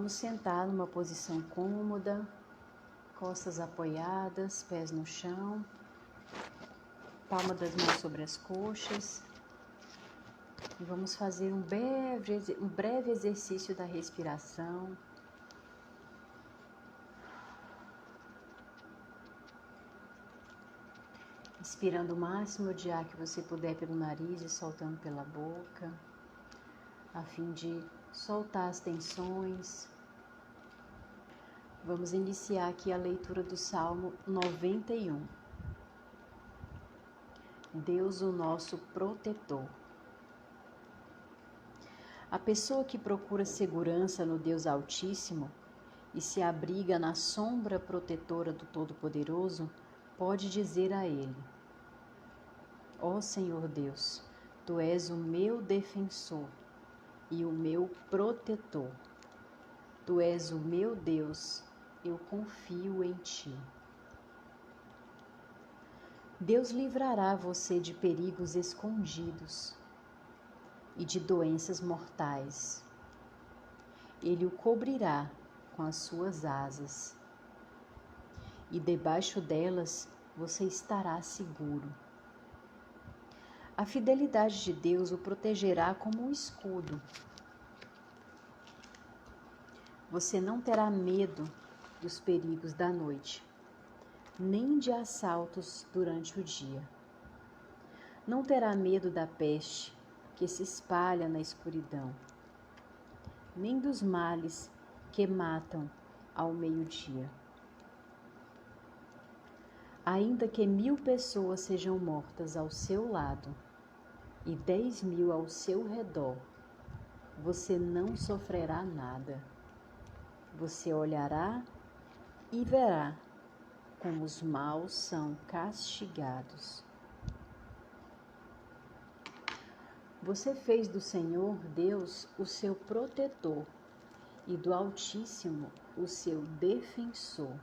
vamos sentar numa posição cômoda, costas apoiadas, pés no chão, palma das mãos sobre as coxas. E vamos fazer um breve exercício da respiração. Inspirando o máximo de ar que você puder pelo nariz e soltando pela boca, a fim de soltar as tensões. Vamos iniciar aqui a leitura do Salmo 91. Deus, o nosso protetor. A pessoa que procura segurança no Deus Altíssimo e se abriga na sombra protetora do Todo-Poderoso, pode dizer a Ele: Ó Senhor Deus, Tu és o meu defensor e o meu protetor. Tu és o meu Deus, eu confio em Ti. Deus livrará você de perigos escondidos e de doenças mortais. Ele o cobrirá com as suas asas, e debaixo delas você estará seguro. A fidelidade de Deus o protegerá como um escudo. Você não terá medo dos perigos da noite, nem de assaltos durante o dia. Não terá medo da peste que se espalha na escuridão, nem dos males que matam ao meio-dia. Ainda que 1000 pessoas sejam mortas ao seu lado e 10.000 ao seu redor, você não sofrerá nada. Você olhará e verá como os maus são castigados. Você fez do Senhor Deus o seu protetor e do Altíssimo o seu defensor.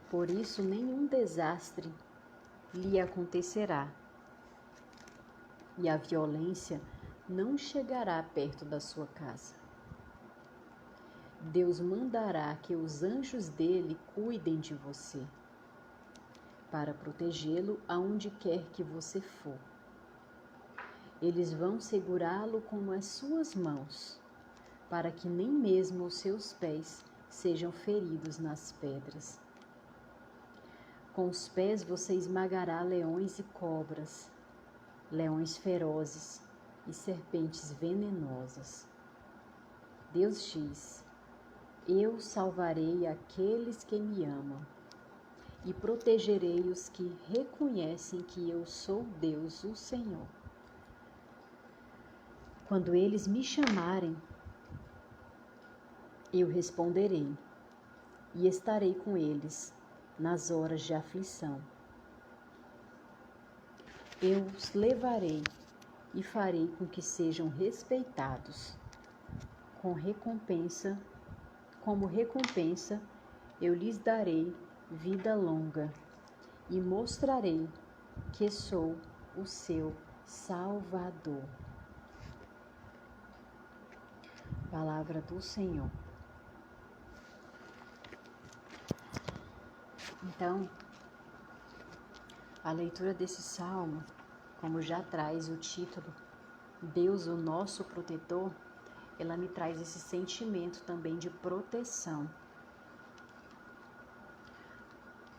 Por isso nenhum desastre lhe acontecerá, e a violência não chegará perto da sua casa. Deus mandará que os anjos dele cuidem de você, para protegê-lo aonde quer que você for. Eles vão segurá-lo com as suas mãos, para que nem mesmo os seus pés sejam feridos nas pedras. Com os pés você esmagará leões e cobras, leões ferozes e serpentes venenosas. Deus diz: Eu salvarei aqueles que me amam e protegerei os que reconhecem que eu sou Deus, o Senhor. Quando eles me chamarem, eu responderei e estarei com eles nas horas de aflição. Eu os levarei e farei com que sejam respeitados. Como recompensa, eu lhes darei vida longa e mostrarei que sou o seu Salvador. Palavra do Senhor. Então, a leitura desse salmo, como já traz o título, Deus, o nosso protetor, ela me traz esse sentimento também de proteção.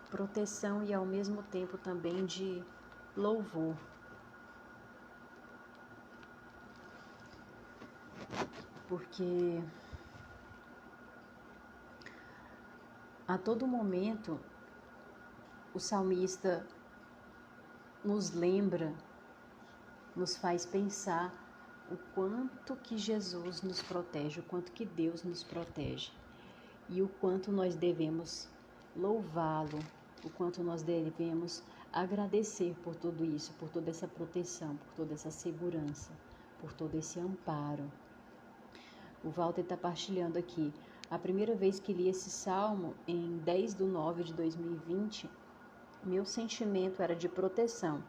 Proteção e ao mesmo tempo também de louvor. Porque a todo momento o salmista nos lembra, nos faz pensar o quanto que Jesus nos protege, o quanto que Deus nos protege e o quanto nós devemos louvá-lo, o quanto nós devemos agradecer por tudo isso, por toda essa proteção, por toda essa segurança, por todo esse amparo. O Walter está partilhando aqui. A primeira vez que li esse salmo, em 10/9/2020, meu sentimento era de proteção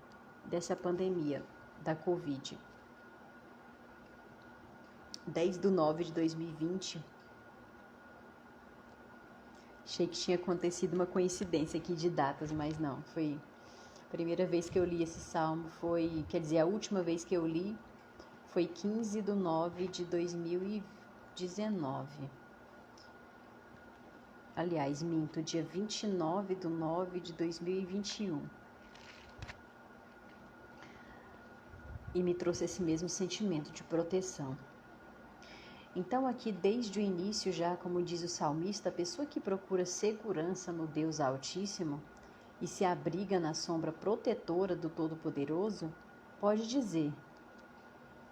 dessa pandemia da Covid. 10/9/2020. Achei que tinha acontecido uma coincidência aqui de datas, mas não. Foi a primeira vez que eu li esse salmo, a última vez que eu li foi 15/9/2019. Aliás, minto, dia 29/9/2021. E me trouxe esse mesmo sentimento de proteção. Então aqui desde o início já, como diz o salmista, a pessoa que procura segurança no Deus Altíssimo e se abriga na sombra protetora do Todo-Poderoso, pode dizer: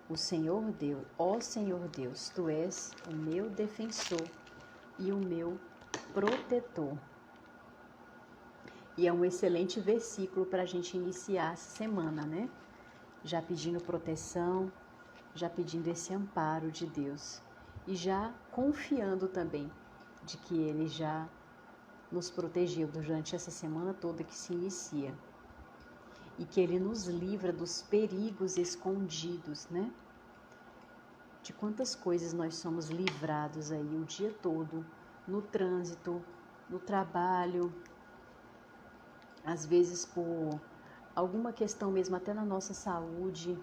o Senhor Deus, ó Senhor Deus, Tu és o meu defensor e o meu protetor. E é um excelente versículo para a gente iniciar essa semana, né? Já pedindo proteção, já pedindo esse amparo de Deus e já confiando também de que Ele já nos protegeu durante essa semana toda que se inicia e que Ele nos livra dos perigos escondidos, né? De quantas coisas nós somos livrados aí o dia todo, no trânsito, no trabalho, às vezes por alguma questão mesmo até na nossa saúde,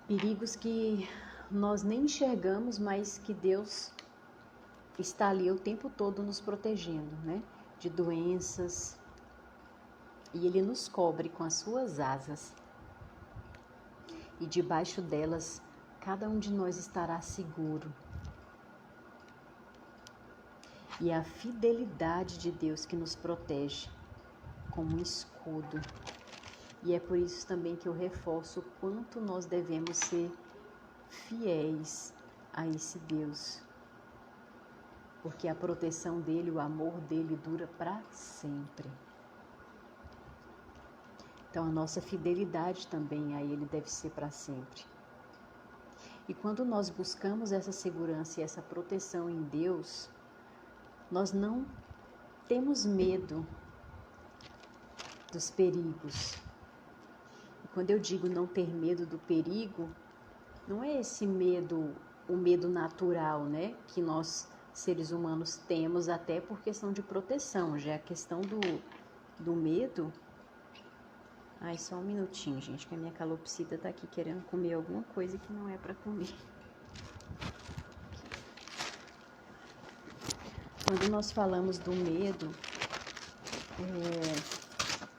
perigos que nós nem enxergamos, mas que Deus está ali o tempo todo nos protegendo, né? De doenças, e Ele nos cobre com as suas asas, e debaixo delas cada um de nós estará seguro. E é a fidelidade de Deus que nos protege como um escudo. E é por isso também que eu reforço o quanto nós devemos ser fiéis a esse Deus. Porque a proteção dele, o amor dele dura para sempre. Então a nossa fidelidade também a ele deve ser para sempre. E quando nós buscamos essa segurança e essa proteção em Deus, nós não temos medo dos perigos. E quando eu digo não ter medo do perigo, não é esse medo, o medo natural, né? Que nós, seres humanos, temos até por questão de proteção. Já a questão do medo... Ai, só um minutinho, gente, que a minha calopsita tá aqui querendo comer alguma coisa que não é para comer. Quando nós falamos do medo,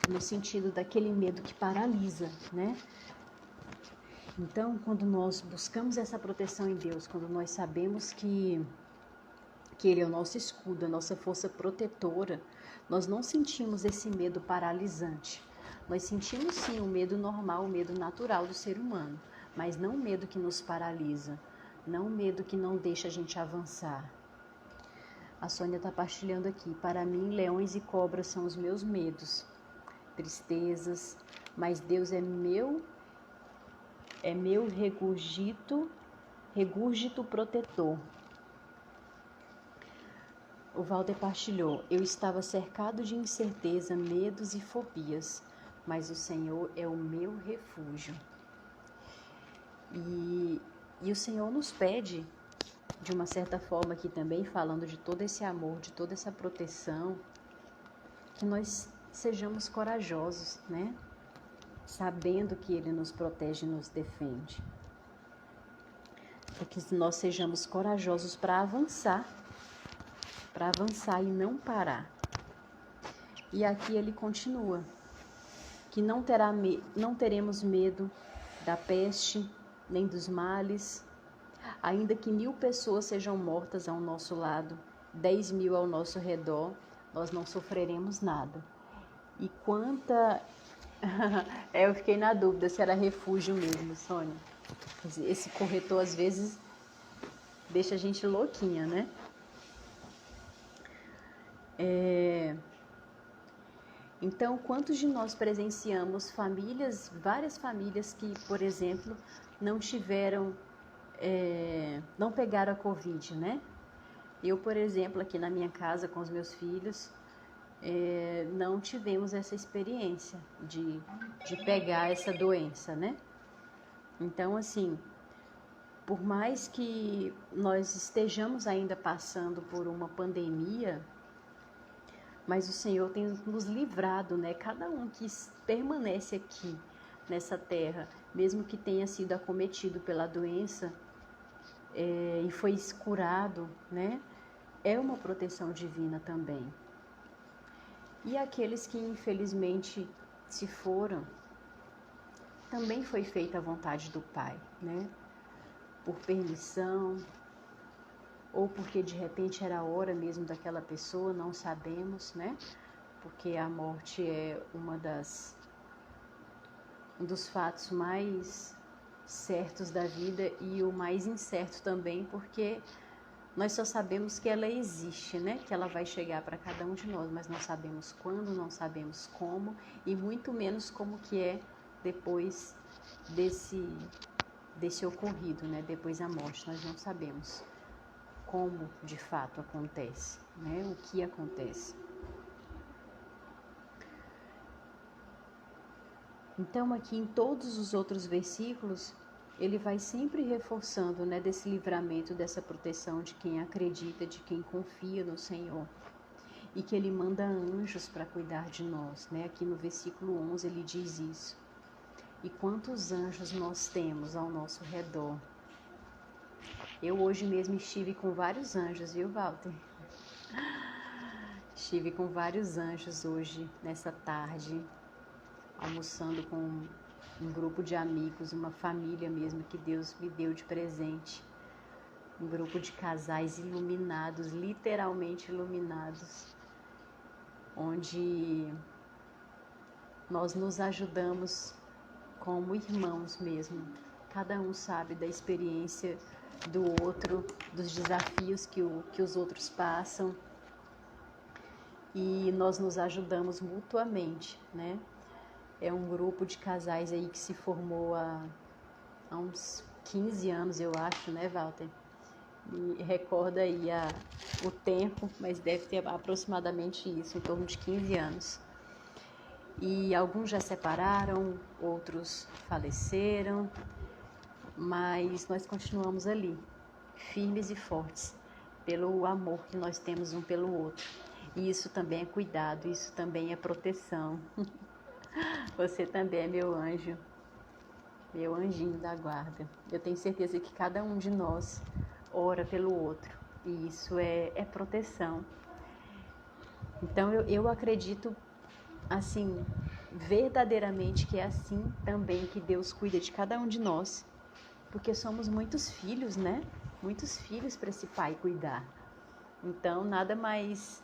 no sentido daquele medo que paralisa, né? Então, quando nós buscamos essa proteção em Deus, quando nós sabemos que Ele é o nosso escudo, a nossa força protetora, nós não sentimos esse medo paralisante. Nós sentimos sim o medo normal, o medo natural do ser humano, mas não o medo que nos paralisa, não o medo que não deixa a gente avançar. A Sônia está partilhando aqui: para mim, leões e cobras são os meus medos, tristezas, mas Deus é meu regurgito protetor. O Walter partilhou: eu estava cercado de incerteza, medos e fobias, mas o Senhor é o meu refúgio. E o Senhor nos pede, de uma certa forma aqui também, falando de todo esse amor, de toda essa proteção, que nós sejamos corajosos, né? Sabendo que Ele nos protege e nos defende. Para que nós sejamos corajosos para avançar e não parar. E aqui ele continua, que não teremos medo da peste, nem dos males, ainda que 1000 pessoas sejam mortas ao nosso lado, 10.000 ao nosso redor, nós não sofreremos nada. E quanta... eu fiquei na dúvida se era refúgio mesmo, Sônia. Esse corretor às vezes deixa a gente louquinha, né? Então, quantos de nós presenciamos várias famílias que, por exemplo, não pegaram a Covid, né? Eu, por exemplo, aqui na minha casa com os meus filhos, não tivemos essa experiência de pegar essa doença, né? Então, assim, Por mais que nós estejamos ainda passando por uma pandemia, mas o Senhor tem nos livrado, né? Cada um que permanece aqui nessa terra, mesmo que tenha sido acometido pela doença e foi curado, né? É uma proteção divina também. E aqueles que infelizmente se foram, também foi feita a vontade do Pai, né? Por permissão, ou porque de repente era a hora mesmo daquela pessoa, não sabemos, né? Porque a morte é um dos fatos mais certos da vida e o mais incerto também, porque nós só sabemos que ela existe, né? Que ela vai chegar para cada um de nós, mas não sabemos quando, não sabemos como e muito menos como que é depois desse ocorrido, né? Depois da morte, nós não sabemos como de fato acontece, né? O que acontece. Então aqui em todos os outros versículos, ele vai sempre reforçando, né, desse livramento, dessa proteção de quem acredita, de quem confia no Senhor. E que ele manda anjos para cuidar de nós, né? Aqui no versículo 11 ele diz isso. E quantos anjos nós temos ao nosso redor. Eu hoje mesmo estive com vários anjos, viu, Walter? Estive com vários anjos hoje, nessa tarde, almoçando com um grupo de amigos, uma família mesmo que Deus me deu de presente. Um grupo de casais iluminados, literalmente iluminados, onde nós nos ajudamos como irmãos mesmo. Cada um sabe da experiência do outro, dos desafios que os outros passam, e nós nos ajudamos mutuamente, né? É um grupo de casais aí que se formou há uns 15 anos, eu acho, né, Walter? Me recorda aí o tempo, mas deve ter aproximadamente isso, em torno de 15 anos. E alguns já separaram, outros faleceram, mas nós continuamos ali, firmes e fortes, pelo amor que nós temos um pelo outro. E isso também é cuidado, isso também é proteção. Você também é meu anjo, meu anjinho da guarda. Eu tenho certeza que cada um de nós ora pelo outro, e isso é proteção. Então eu acredito, assim, verdadeiramente que é assim também que Deus cuida de cada um de nós, porque somos muitos filhos, né? Muitos filhos para esse pai cuidar. Então, nada mais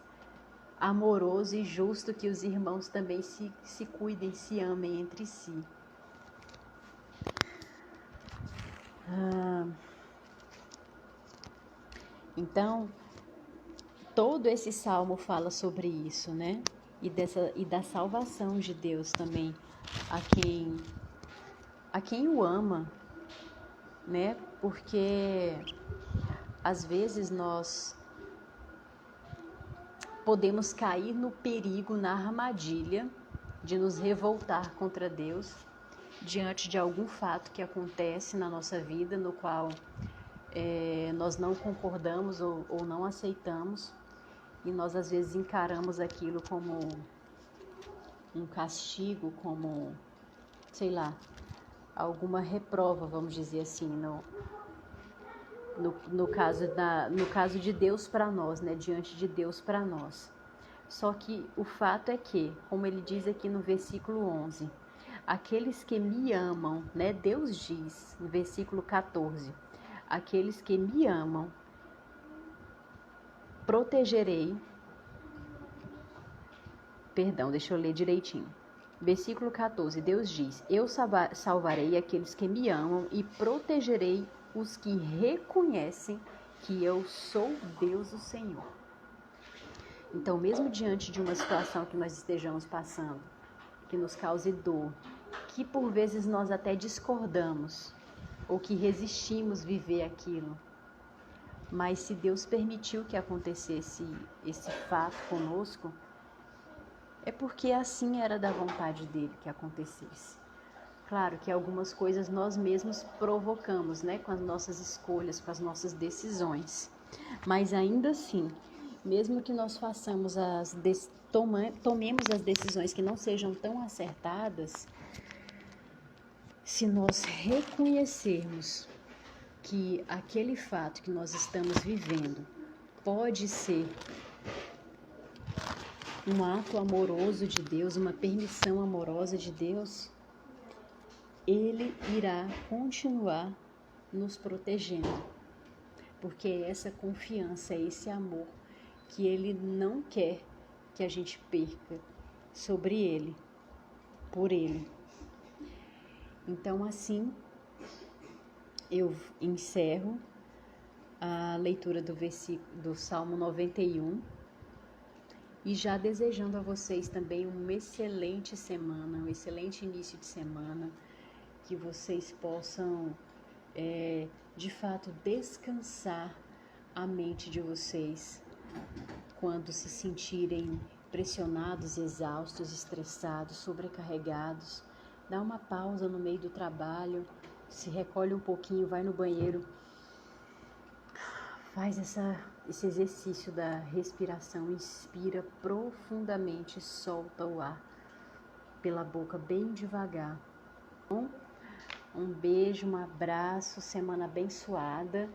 amoroso e justo que os irmãos também se cuidem, se amem entre si. Então, todo esse salmo fala sobre isso, né? E da salvação de Deus também a quem o ama, né? Porque às vezes nós podemos cair no perigo, na armadilha de nos revoltar contra Deus diante de algum fato que acontece na nossa vida, no qual nós não concordamos ou não aceitamos, e nós às vezes encaramos aquilo como um castigo, como, sei lá, alguma reprova, vamos dizer assim, no caso de Deus para nós, né, diante de Deus para nós. Só que o fato é que, como ele diz aqui no versículo 11, aqueles que me amam, né, Deus diz no versículo 14, aqueles que me amam, protegerei. Perdão, deixa eu ler direitinho. Versículo 14, Deus diz: eu salvarei aqueles que me amam e protegerei os que reconhecem que eu sou Deus, o Senhor. Então, mesmo diante de uma situação que nós estejamos passando, que nos cause dor, que por vezes nós até discordamos, ou que resistimos viver aquilo, mas se Deus permitiu que acontecesse esse fato conosco, é porque assim era da vontade dele que acontecesse. Claro que algumas coisas nós mesmos provocamos, né? Com as nossas escolhas, com as nossas decisões. Mas ainda assim, mesmo que nós tomemos as decisões que não sejam tão acertadas, se nós reconhecermos que aquele fato que nós estamos vivendo pode ser um ato amoroso de Deus, uma permissão amorosa de Deus, Ele irá continuar nos protegendo, porque é essa confiança, é esse amor que Ele não quer que a gente perca sobre Ele, por Ele. Então, assim, eu encerro a leitura do Salmo 91 e já desejando a vocês também uma excelente semana, um excelente início de semana, que vocês possam, de fato, descansar a mente de vocês quando se sentirem pressionados, exaustos, estressados, sobrecarregados. Dá uma pausa no meio do trabalho, se recolhe um pouquinho, vai no banheiro, faz esse exercício da respiração, inspira profundamente, solta o ar pela boca bem devagar. Um beijo, um abraço, semana abençoada.